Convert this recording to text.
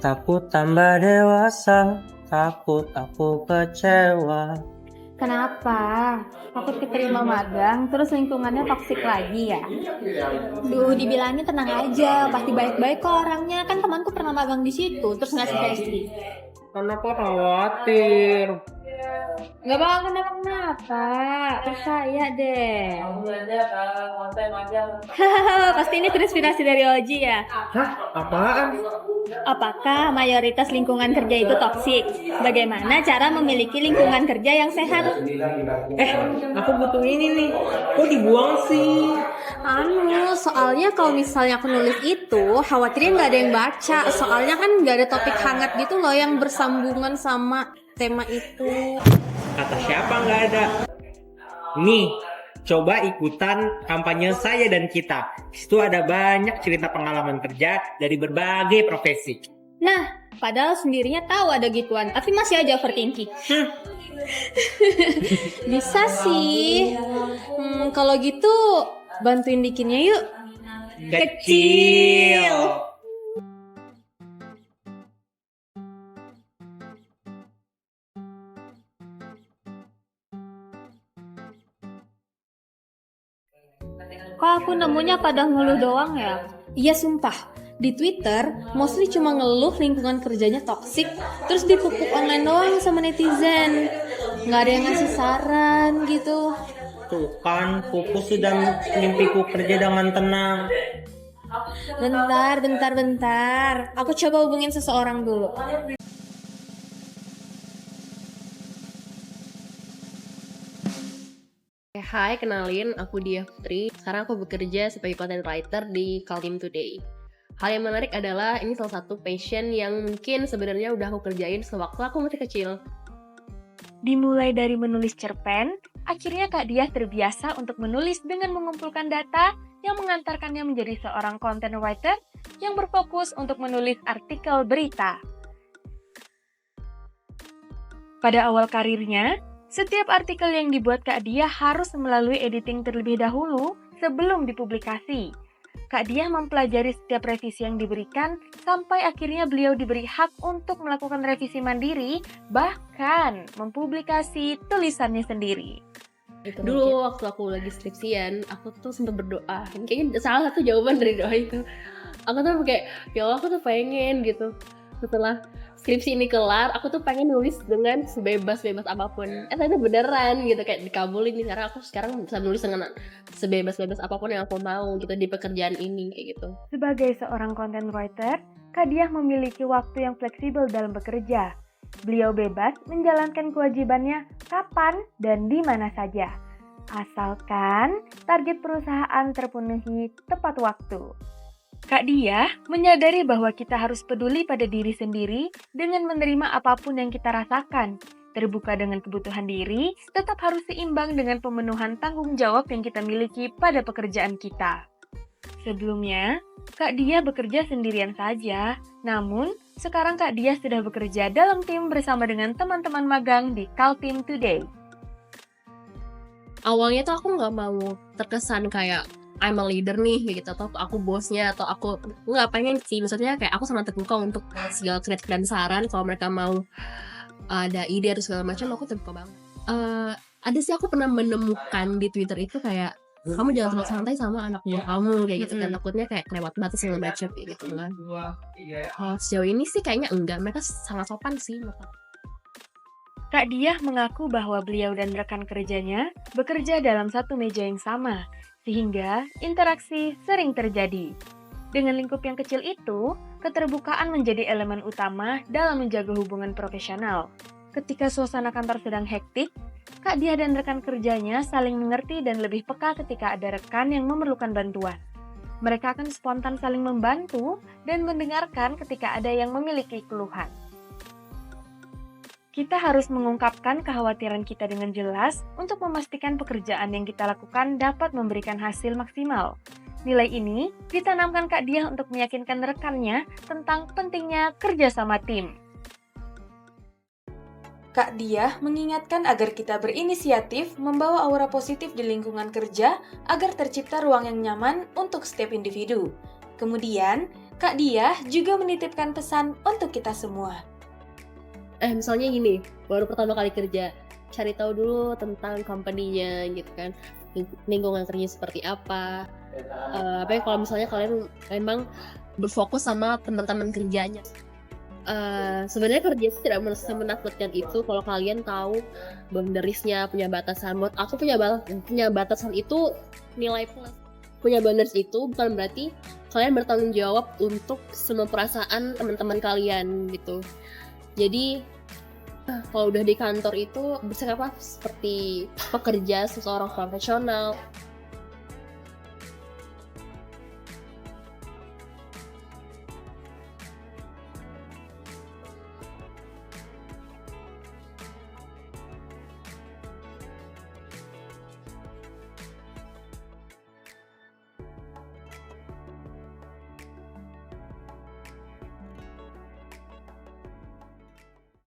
Takut tambah dewasa, takut aku kecewa. Kenapa? Takut keterima magang, terus lingkungannya toksik lagi ya? Duh, dibilangin tenang aja, pasti baik-baik kok orangnya. Kan temanku pernah magang di situ, terus ngasih sugesti. Kenapa khawatir? Gak bakal kenapa-kenapa, percaya deh. Pasti ini terinspirasi dari Oji ya? Hah? Apaan? Apakah mayoritas lingkungan kerja itu toksik? Bagaimana cara memiliki lingkungan kerja yang sehat? Aku butuh ini nih. Kok dibuang sih? Soalnya kalau misalnya aku nulis itu, khawatirnya nggak ada yang baca. Soalnya kan nggak ada topik hangat gitu loh yang bersambungan sama tema itu. Kata siapa nggak ada? Nih, coba ikutan kampanye saya dan kita. Di situ ada banyak cerita pengalaman kerja dari berbagai profesi. Nah, padahal sendirinya tahu ada gituan, tapi masih aja overthinking. Bisa sih. Kalau gitu, bantuin bikinnya yuk. Kecil. Kok aku nemunya pada ngeluh doang ya? Iya sumpah, di Twitter mostly cuma ngeluh lingkungan kerjanya toksik, terus dipupuk online doang sama netizen. Nggak ada yang ngasih saran gitu. Tuh kan, pupus sudah mimpiku kerja dengan tenang. Bentar. Aku coba hubungin seseorang dulu. Hai, kenalin, aku Dia Putri. Sekarang aku bekerja sebagai content writer di Kaltim Today. Hal yang menarik adalah ini salah satu passion yang mungkin sebenarnya udah aku kerjain sewaktu aku masih kecil. Dimulai dari menulis cerpen, akhirnya Kak Diah terbiasa untuk menulis dengan mengumpulkan data yang mengantarkannya menjadi seorang content writer yang berfokus untuk menulis artikel berita. Pada awal karirnya, setiap artikel yang dibuat Kak Diah harus melalui editing terlebih dahulu sebelum dipublikasi. Kak Diah mempelajari setiap revisi yang diberikan sampai akhirnya beliau diberi hak untuk melakukan revisi mandiri, bahkan mempublikasi tulisannya sendiri. Dulu waktu aku lagi skripsian, aku tuh sempat berdoa. Kayaknya salah satu jawaban dari doa itu. Aku tuh kayak, ya Allah aku tuh pengen gitu. Setelah skripsi ini kelar, aku tuh pengen nulis dengan sebebas-bebas apapun. Ternyata beneran gitu, kayak dikabulin nih. Karena aku sekarang bisa nulis dengan sebebas-bebas apapun yang aku mau gitu di pekerjaan ini kayak gitu. Sebagai seorang content writer, Kak Diah memiliki waktu yang fleksibel dalam bekerja. Beliau bebas menjalankan kewajibannya kapan dan di mana saja, asalkan target perusahaan terpenuhi tepat waktu. Kak Diah menyadari bahwa kita harus peduli pada diri sendiri dengan menerima apapun yang kita rasakan. Terbuka dengan kebutuhan diri, tetap harus seimbang dengan pemenuhan tanggung jawab yang kita miliki pada pekerjaan kita. Sebelumnya, Kak Diah bekerja sendirian saja, namun sekarang Kak Diah sudah bekerja dalam tim bersama dengan teman-teman magang di Kaltim Today. Awalnya tuh aku nggak mau terkesan kayak I'm a leader nih gitu, atau aku bosnya, atau aku nggak pengen sih. Maksudnya kayak aku sangat terbuka untuk segala kritik dan saran. Kalau mereka mau ada ide atau segala macam, aku terbuka banget. Ada sih aku pernah menemukan di Twitter itu kayak kamu jangan terlalu santai sama anak buah kamu kayak gitu, dan takutnya kayak kelewat batas segala macam kayak gitu kan. Sejauh ini sih kayaknya enggak, mereka sangat sopan sih. Kak Diah mengaku bahwa beliau dan rekan kerjanya bekerja dalam satu meja yang sama, sehingga interaksi sering terjadi. Dengan lingkup yang kecil itu, keterbukaan menjadi elemen utama dalam menjaga hubungan profesional. Ketika suasana kantor sedang hektik, Kak Diah dan rekan kerjanya saling mengerti dan lebih peka ketika ada rekan yang memerlukan bantuan. Mereka akan spontan saling membantu dan mendengarkan ketika ada yang memiliki keluhan. Kita harus mengungkapkan kekhawatiran kita dengan jelas untuk memastikan pekerjaan yang kita lakukan dapat memberikan hasil maksimal. Nilai ini ditanamkan Kak Diah untuk meyakinkan rekannya tentang pentingnya kerja sama tim. Kak Diah mengingatkan agar kita berinisiatif membawa aura positif di lingkungan kerja agar tercipta ruang yang nyaman untuk setiap individu. Kemudian, Kak Diah juga menitipkan pesan untuk kita semua. Misalnya gini, baru pertama kali kerja, cari tahu dulu tentang company-nya gitu kan, lingkungan kerja seperti apa. Apalagi kalau misalnya kalian memang berfokus sama teman-teman kerjanya. Sebenarnya kerja itu tidak menakutkan itu kalau kalian tahu boundariesnya, punya batasan. Buat aku punya batasan itu nilai plus. Punya boundaries itu bukan berarti kalian bertanggung jawab untuk semua perasaan teman-teman kalian gitu. Jadi kalau udah di kantor itu bersikap seperti pekerja, seseorang profesional,